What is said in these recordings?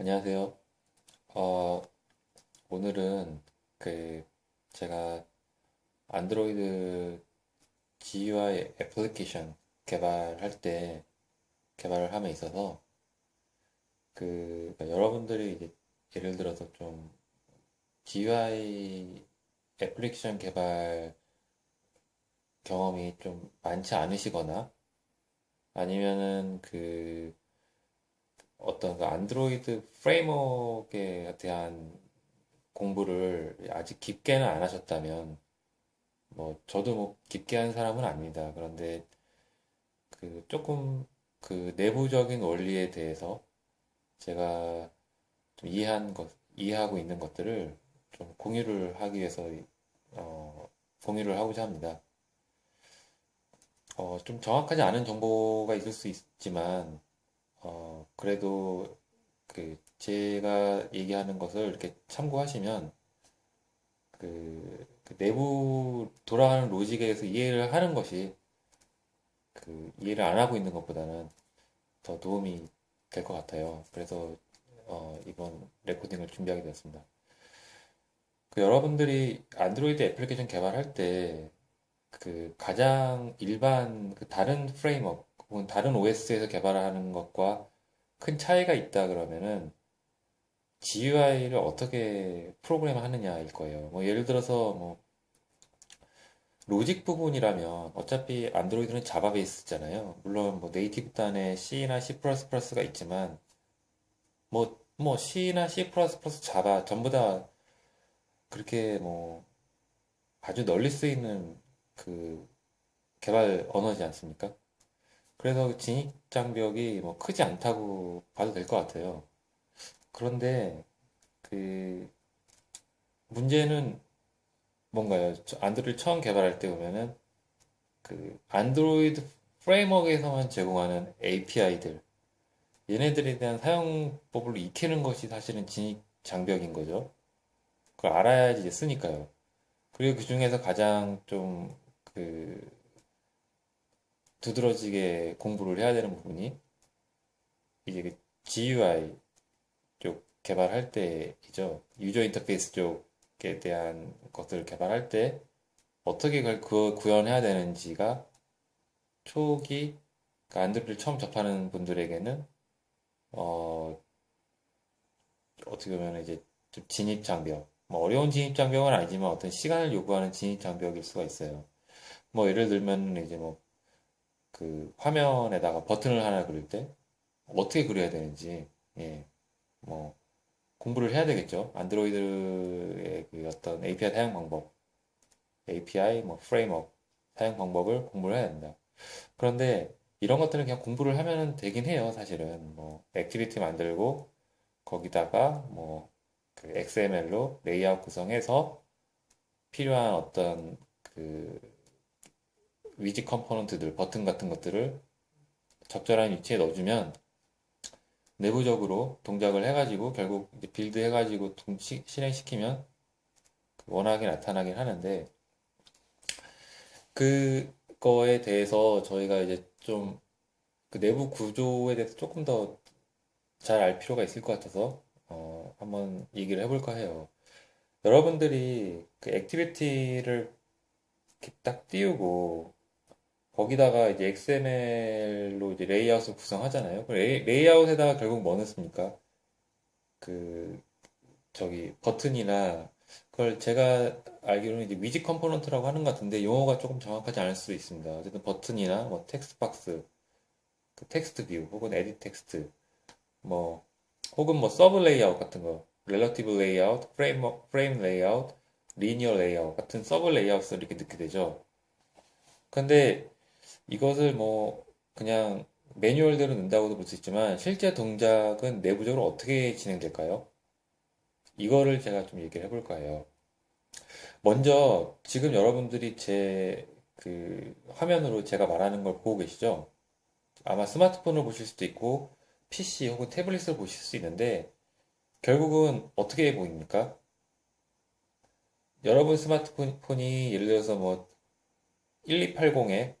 안녕하세요. 어, 오늘은 제가 안드로이드 GUI 애플리케이션 개발을 함에 있어서 그러니까 여러분들이 이제 예를 들어서 좀 GUI 애플리케이션 개발 경험이 좀 많지 않으시거나 아니면은 어떤 그 안드로이드 프레임워크에 대한 공부를 아직 깊게는 안 하셨다면 저도 깊게 한 사람은 아닙니다. 그런데 조금 내부적인 원리에 대해서 제가 좀 이해하고 있는 것들을 좀 공유를 하기 위해서, 어, 공유를 하고자 합니다. 좀 정확하지 않은 정보가 있을 수 있지만, 그래도 제가 얘기하는 것을 이렇게 참고하시면, 그 내부 돌아가는 로직에 대해서 이해를 하는 것이 이해를 안 하고 있는 것보다는 더 도움이 될 것 같아요. 그래서 이번 레코딩을 준비하게 되었습니다. 여러분들이 안드로이드 애플리케이션 개발할 때 가장 일반 다른 프레임워크 혹은 다른 OS에서 개발하는 것과 큰 차이가 있다 그러면은 GUI를 어떻게 프로그램하느냐일 거예요. 예를 들어서 로직 부분이라면 어차피 안드로이드는 자바 베이스잖아요. 물론 네이티브 단에 C나 C++가 있지만 C나 C++, 자바 전부 다 그렇게 아주 널리 쓰이는 그 개발 언어지 않습니까? 그래서 진입 장벽이 크지 않다고 봐도 될 것 같아요. 그런데 그 문제는 뭔가요? 안드로이드 처음 개발할 때 보면은 안드로이드 프레임워크에서만 제공하는 API들 얘네들에 대한 사용법을 익히는 것이 사실은 진입 장벽인 거죠. 그걸 알아야지 이제 쓰니까요. 그리고 그 중에서 가장 좀 두드러지게 공부를 해야 되는 부분이 이제 GUI 쪽 개발할 때이죠. 유저 인터페이스 쪽에 대한 것들을 개발할 때 어떻게 그걸 구현해야 되는지가 초기 안드로이드를 처음 접하는 분들에게는 어, 어떻게 보면 이제 좀 진입 장벽, 어려운 진입 장벽은 아니지만 어떤 시간을 요구하는 진입 장벽일 수가 있어요. 예를 들면 이제 화면에다가 버튼을 하나 그릴 때 어떻게 그려야 되는지 예, 뭐 공부를 해야 되겠죠. 안드로이드의 어떤 API 사용 방법, API 프레임워크 사용 방법을 공부를 해야 된다. 그런데 이런 것들은 그냥 공부를 하면 되긴 해요. 사실은 액티비티 만들고 거기다가 XML로 레이아웃 구성해서 필요한 어떤 위지 컴포넌트들, 버튼 같은 것들을 적절한 위치에 넣어주면 내부적으로 동작을 해가지고 결국 이제 빌드 해가지고 실행시키면 원하게 나타나긴 하는데 그거에 대해서 저희가 이제 좀 내부 구조에 대해서 조금 더 잘 알 필요가 있을 것 같아서 한번 얘기를 해볼까 해요. 여러분들이 액티비티를 이렇게 딱 띄우고 거기다가 이제 XML로 이제 레이아웃을 구성하잖아요. 레이아웃에다가 결국 뭐 넣습니까? 그 저기 버튼이나 그걸 제가 알기로는 이제 위지 컴포넌트라고 하는 것 같은데 용어가 조금 정확하지 않을 수도 있습니다. 어쨌든 버튼이나 텍스트 박스, 텍스트 뷰 혹은 에디트 텍스트 뭐 혹은 서브 레이아웃 같은 거 렐러티브 레이아웃, 프레임 레이아웃, 리니어 레이아웃 같은 서브 레이아웃을 이렇게 넣게 되죠. 근데 이것을 그냥 매뉴얼대로 넣는다고도 볼 수 있지만 실제 동작은 내부적으로 어떻게 진행될까요? 이거를 제가 좀 얘기를 해볼까 해요. 먼저 지금 여러분들이 제 화면으로 제가 말하는 걸 보고 계시죠? 아마 스마트폰을 보실 수도 있고 PC 혹은 태블릿을 보실 수 있는데 결국은 어떻게 보입니까? 여러분 스마트폰이 예를 들어서 1280에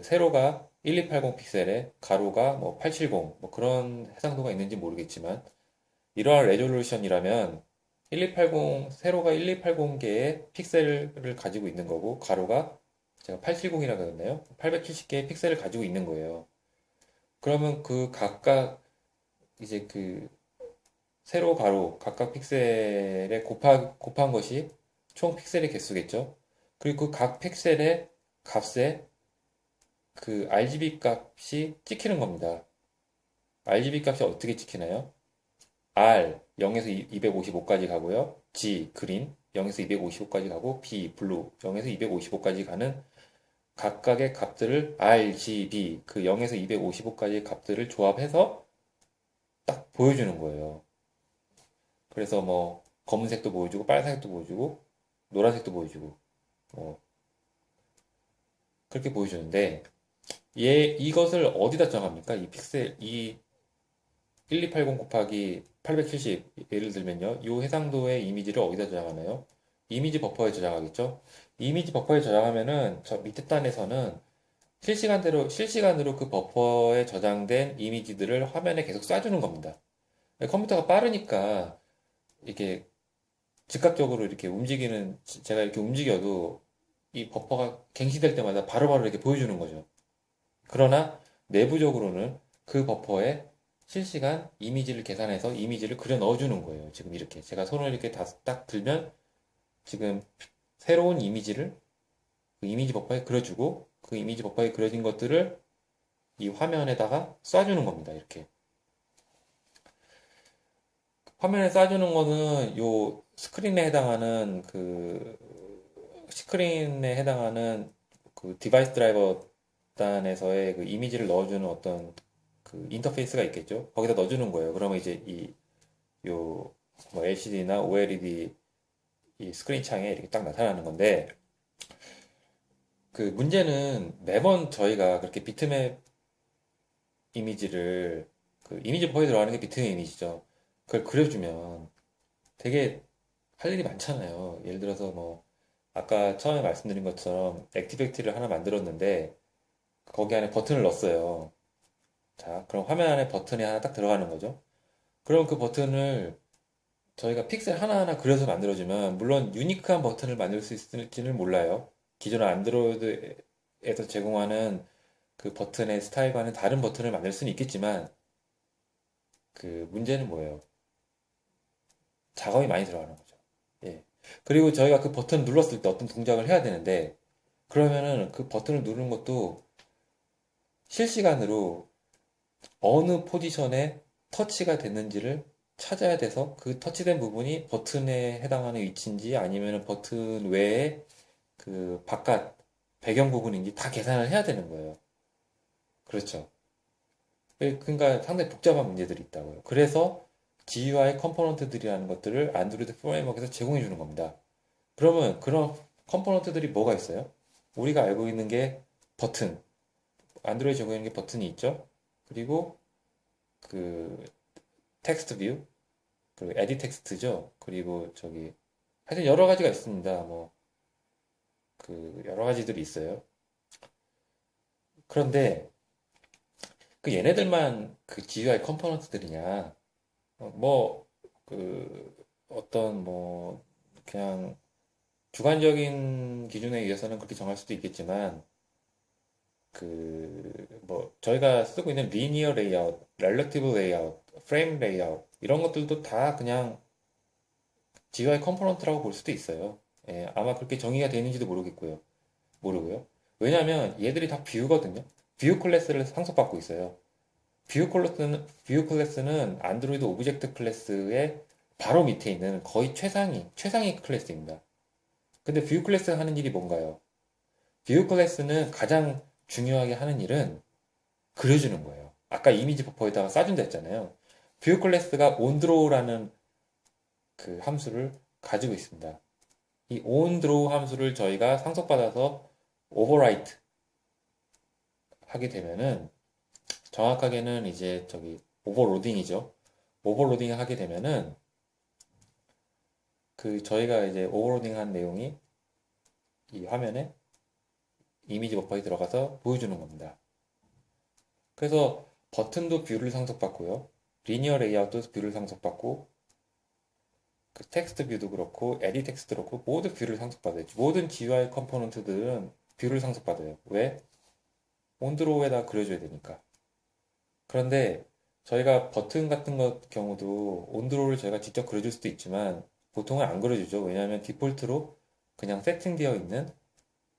세로가 1280 픽셀에 가로가 뭐 870, 뭐 그런 해상도가 있는지 모르겠지만, 이러한 레졸루션이라면 1280, 세로가 1280개의 픽셀을 가지고 있는 거고, 가로가 제가 870이라고 했나요? 870개의 픽셀을 가지고 있는 거예요. 그러면 그 각각 이제 그 세로, 가로, 각각 픽셀에 곱한 것이 총 픽셀의 개수겠죠? 그리고 그 각 픽셀의 값에 그 RGB 값이 찍히는 겁니다. RGB 값이 어떻게 찍히나요? R 0에서 255까지 가고요. G 그린 0에서 255까지 가고 B 블루 0에서 255까지 가는 각각의 값들을 RGB 그 0에서 255까지 값들을 조합해서 딱 보여주는 거예요. 그래서 뭐 검은색도 보여주고 빨간색도 보여주고 노란색도 보여주고 뭐 그렇게 보여주는데 이것을 어디다 정합니까? 이 픽셀 이 1280 곱하기 870 예를 들면요. 이 해상도의 이미지를 어디다 저장하나요? 이미지 버퍼에 저장하겠죠? 이미지 버퍼에 저장하면은 저 밑에 단에서는 실시간으로 그 버퍼에 저장된 이미지들을 화면에 계속 쏴주는 겁니다. 컴퓨터가 빠르니까 이렇게 즉각적으로 이렇게 제가 이렇게 움직여도 이 버퍼가 갱신될 때마다 바로바로 이렇게 보여주는 거죠. 그러나 내부적으로는 그 버퍼에 실시간 이미지를 계산해서 이미지를 그려 넣어주는 거예요. 지금 이렇게 제가 손을 이렇게 딱 들면 지금 새로운 이미지를 그 이미지 버퍼에 그려주고 그 이미지 버퍼에 그려진 것들을 이 화면에다가 쏴주는 겁니다. 이렇게 화면에 쏴주는 거는 요 스크린에 해당하는 그 디바이스 드라이버 단에서의 그 이미지를 넣어주는 어떤 그 인터페이스가 있겠죠. 거기다 넣어주는 거예요. 그러면 이제 요 뭐 LCD나 OLED 이 스크린 창에 이렇게 딱 나타나는 건데 그 문제는 매번 저희가 그렇게 비트맵 이미지를 그 이미지 버에 들어가는 게 비트맵 이미지죠. 그걸 그려주면 되게 할 일이 많잖아요. 예를 들어서 뭐 아까 처음에 말씀드린 것처럼 액티비티를 하나 만들었는데 거기 안에 버튼을 넣었어요. 자, 그럼 화면 안에 버튼이 하나 딱 들어가는 거죠. 그럼 그 버튼을 저희가 픽셀 하나하나 그려서 만들어주면 물론 유니크한 버튼을 만들 수 있을지는 몰라요. 기존 안드로이드에서 제공하는 그 버튼의 스타일과는 다른 버튼을 만들 수는 있겠지만 그 문제는 뭐예요? 작업이 많이 들어가는 거죠. 예. 그리고 저희가 그 버튼을 눌렀을 때 어떤 동작을 해야 되는데 그러면은 그 버튼을 누르는 것도 실시간으로 어느 포지션에 터치가 됐는지를 찾아야 돼서 그 터치된 부분이 버튼에 해당하는 위치인지 아니면 버튼 외에 그 바깥 배경 부분인지 다 계산을 해야 되는 거예요. 그렇죠. 그러니까 상당히 복잡한 문제들이 있다고요. 그래서 GUI 컴포넌트들이라는 것들을 안드로이드 프레임워크에서 제공해 주는 겁니다. 그러면 그런 컴포넌트들이 뭐가 있어요? 우리가 알고 있는 게 버튼, 안드로이드 제공하는 게 버튼이 있죠. 그리고 그 텍스트 뷰, 그리고 에디 텍스트죠. 그리고 저기 하여튼 여러 가지가 있습니다. 뭐 그 여러 가지들이 있어요. 그런데 그 얘네들만 그 GUI 컴포넌트들이냐? 그 어떤 뭐 그냥 주관적인 기준에 의해서는 그렇게 정할 수도 있겠지만 그 뭐 저희가 쓰고 있는 리니어 레이아웃, 렐러티브 레이아웃, 프레임 레이아웃 이런 것들도 다 그냥 GUI 컴포넌트라고 볼 수도 있어요. 예, 아마 그렇게 정의가 되는지도 모르고요. 왜냐하면 얘들이 다 뷰거든요. 뷰 클래스를 상속받고 있어요. 뷰 클래스는 안드로이드 오브젝트 클래스의 바로 밑에 있는 거의 최상위 클래스입니다. 근데 뷰 클래스가 하는 일이 뭔가요? 뷰 클래스는 가장 중요하게 하는 일은 그려주는 거예요. 아까 이미지 버퍼에다가 쏴준다 했잖아요. 뷰 클래스가 온드로우라는 그 함수를 가지고 있습니다. 이 온드로우 함수를 저희가 상속받아서 오버라이트 하게 되면은 정확하게는 이제 저기 오버로딩이죠. 오버로딩 하게 되면은 그 저희가 이제 오버로딩한 내용이 이 화면에 이미지 버퍼에 들어가서 보여주는 겁니다. 그래서 버튼도 뷰를 상속받고요. 리니어 레이아웃도 뷰를 상속받고, 그 텍스트 뷰도 그렇고, 에디 텍스트도 그렇고, 모두 뷰를 상속받아요. 모든 GUI 컴포넌트들은 뷰를 상속받아요. 왜? 온드로우에다 그려줘야 되니까. 그런데 저희가 버튼 같은 것 경우도 온드로우를 저희가 직접 그려줄 수도 있지만, 보통은 안 그려주죠. 왜냐하면 디폴트로 그냥 세팅되어 있는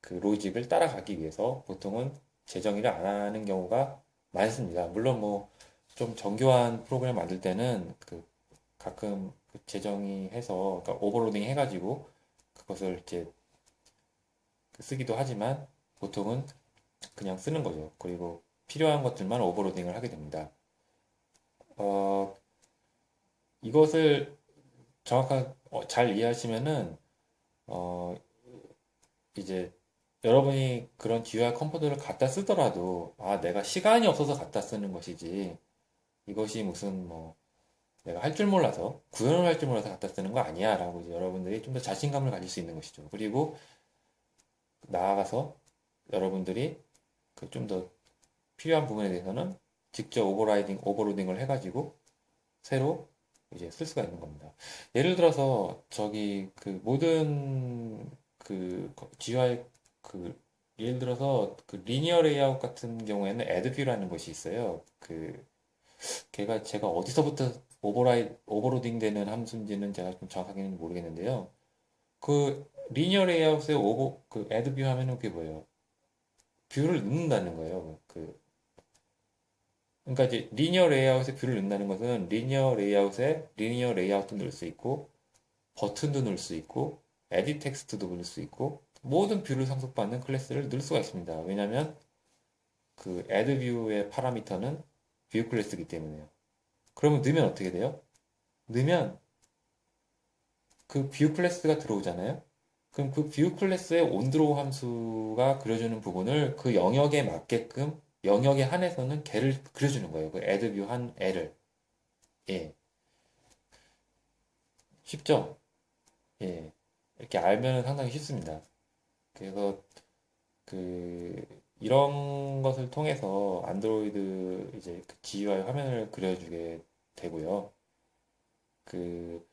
그 로직을 따라가기 위해서 보통은 재정의를 안 하는 경우가 많습니다. 물론 뭐 좀 정교한 프로그램 만들 때는 그 가끔 그 재정의해서 그러니까 오버로딩 해가지고 그것을 이제 그 쓰기도 하지만 보통은 그냥 쓰는 거죠. 그리고 필요한 것들만 오버로딩을 하게 됩니다. 어, 이것을 정확하게 잘 이해하시면은 어, 이제 여러분이 그런 GUI 컴포너를 갖다 쓰더라도 아 내가 시간이 없어서 갖다 쓰는 것이지 이것이 무슨 뭐 내가 할 줄 몰라서 구현을 할 줄 몰라서 갖다 쓰는 거 아니야 라고 이제 여러분들이 좀 더 자신감을 가질 수 있는 것이죠. 그리고 나아가서 여러분들이 그 좀 더 필요한 부분에 대해서는 직접 오버로딩을 해가지고 새로 이제 쓸 수가 있는 겁니다. 예를 들어서 저기 그 모든 그 GUI 그 예를 들어서 그 리니어 레이아웃 같은 경우에는 애드뷰라는 것이 있어요. 그 걔가 제가 어디서부터 오버로딩 되는 함수인지는 제가 좀 정확하게는 모르겠는데요. 그 리니어 레이아웃에 그 애드뷰 하면은 그게 뭐예요? 뷰를 넣는다는 거예요. 그러니까 이제 리니어 레이아웃에 뷰를 넣는다는 것은 리니어 레이아웃에 리니어 레이아웃도 넣을 수 있고 버튼도 넣을 수 있고 에디 텍스트도 넣을 수 있고 모든 뷰를 상속받는 클래스를 넣을 수가 있습니다. 왜냐하면 그 애드 뷰의 파라미터는 뷰 클래스이기 때문에요. 그러면 넣으면 어떻게 돼요? 넣으면 그 뷰 클래스가 들어오잖아요. 그럼 그 뷰 클래스의 온드로우 함수가 그려주는 부분을 그 영역에 맞게끔 영역에 한해서는 걔를 그려주는 거예요. 그 애드 뷰 한 애를. 예. 쉽죠? 예. 이렇게 알면은 상당히 쉽습니다. 그래서 그 이런 것을 통해서 안드로이드 이제 그 GUI 화면을 그려주게 되고요. 그,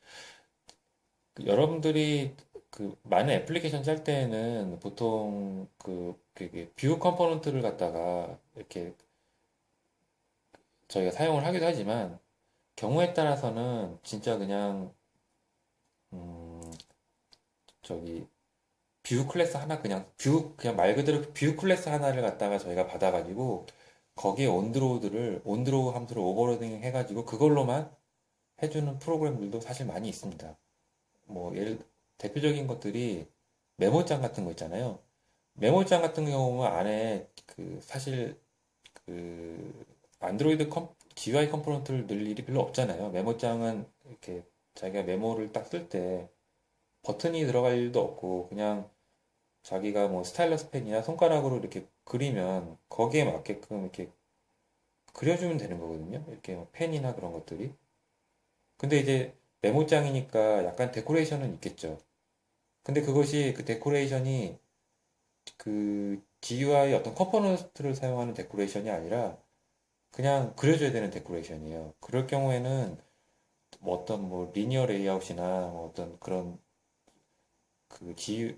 그 여러분들이 그 많은 애플리케이션 짤 때에는 보통 뷰 컴포넌트를 갖다가 이렇게 저희가 사용을 하기도 하지만 경우에 따라서는 진짜 그냥 음, 저기 뷰 클래스 하나 그냥 말 그대로 뷰 클래스 하나를 갖다가 저희가 받아가지고 거기에 온드로우 함수를 오버로딩 해가지고 그걸로만 해주는 프로그램들도 사실 많이 있습니다. 뭐 대표적인 것들이 메모장 같은 거 있잖아요. 메모장 같은 경우는 안에 그 사실 그 안드로이드 GUI 컴포넌트를 넣을 일이 별로 없잖아요. 메모장은 이렇게 자기가 메모를 딱 쓸 때 버튼이 들어갈 일도 없고 그냥 자기가 뭐 스타일러스 펜이나 손가락으로 이렇게 그리면 거기에 맞게끔 이렇게 그려주면 되는 거거든요. 이렇게 뭐 펜이나 그런 것들이. 근데 이제 메모장이니까 약간 데코레이션은 있겠죠. 근데 그것이 그 데코레이션이 그 GUI 어떤 컴포넌트를 사용하는 데코레이션이 아니라 그냥 그려줘야 되는 데코레이션이에요. 그럴 경우에는 뭐 어떤 뭐 리니어 레이아웃이나 뭐 어떤 그런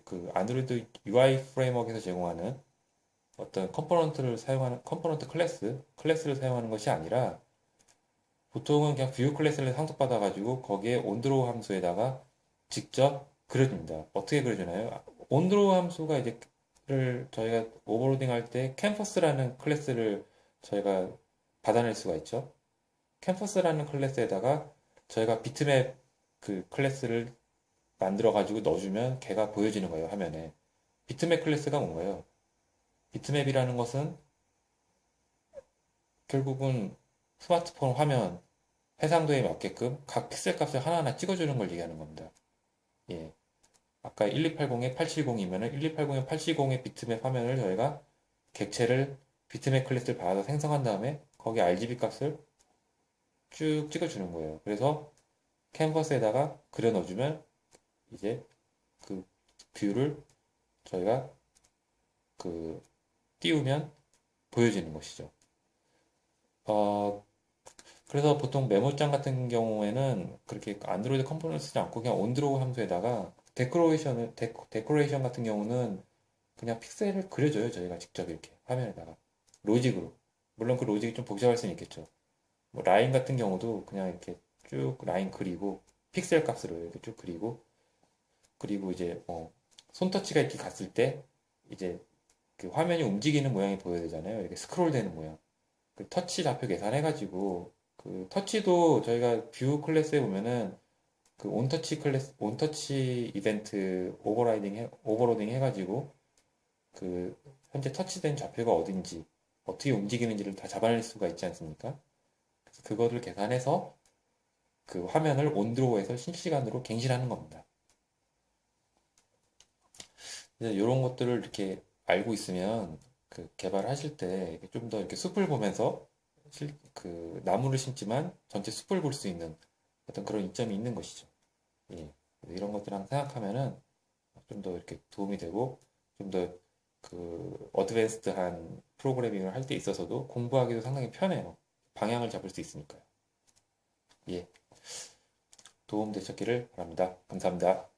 그 안드로이드 UI 프레임워크에서 제공하는 어떤 컴포넌트를 사용하는 컴포넌트 클래스를 사용하는 것이 아니라 보통은 그냥 뷰 클래스를 상속받아 가지고 거기에 온드로우 함수에다가 직접 그려줍니다. 어떻게 그려주나요? 온드로우 함수가 이제를 저희가 오버로딩 할 때 캠퍼스라는 클래스를 저희가 받아낼 수가 있죠. 캠퍼스라는 클래스에다가 저희가 비트맵 그 클래스를 만들어 가지고 넣어주면 걔가 보여지는 거예요, 화면에. 비트맵 클래스가 뭔가요? 비트맵이라는 것은 결국은 스마트폰 화면 해상도에 맞게끔 각 픽셀 값을 하나하나 찍어주는 걸 얘기하는 겁니다. 예. 아까 1280에 870이면은 1280에 870의 비트맵 화면을 저희가 객체를 비트맵 클래스를 받아서 생성한 다음에 거기 RGB 값을 쭉 찍어주는 거예요. 그래서 캔버스에다가 그려 넣어주면 이제 그 뷰를 저희가 그 띄우면 보여지는 것이죠. 그래서 보통 메모장 같은 경우에는 그렇게 안드로이드 컴포넌트 쓰지 않고 그냥 온드로우 함수에다가 데코레이션 같은 경우는 그냥 픽셀을 그려줘요. 저희가 직접 이렇게 화면에다가 로직으로. 물론 그 로직이 좀 복잡할 수는 있겠죠. 뭐 라인 같은 경우도 그냥 이렇게 쭉 라인 그리고 픽셀 값으로 이렇게 쭉 그리고 그리고 이제 손터치가 이렇게 갔을 때 이제 그 화면이 움직이는 모양이 보여야 되잖아요. 이렇게 스크롤 되는 모양. 그 터치 좌표 계산해가지고 그 터치도 저희가 뷰 클래스에 보면은 그 온터치 클래스 온터치 이벤트 오버로딩 해가지고 그 현재 터치된 좌표가 어딘지 어떻게 움직이는지를 다 잡아낼 수가 있지 않습니까? 그래서 그거를 계산해서 그 화면을 온드로우에서 실시간으로 갱신하는 겁니다. 이런 것들을 이렇게 알고 있으면 그 개발하실 때 좀 더 이렇게 숲을 보면서 그 나무를 심지만 전체 숲을 볼 수 있는 어떤 그런 이점이 있는 것이죠. 예. 이런 것들 항상 생각하면은 좀 더 이렇게 도움이 되고 좀 더 그 어드밴스드한 프로그래밍을 할 때 있어서도 공부하기도 상당히 편해요. 방향을 잡을 수 있으니까요. 예. 도움 되셨기를 바랍니다. 감사합니다.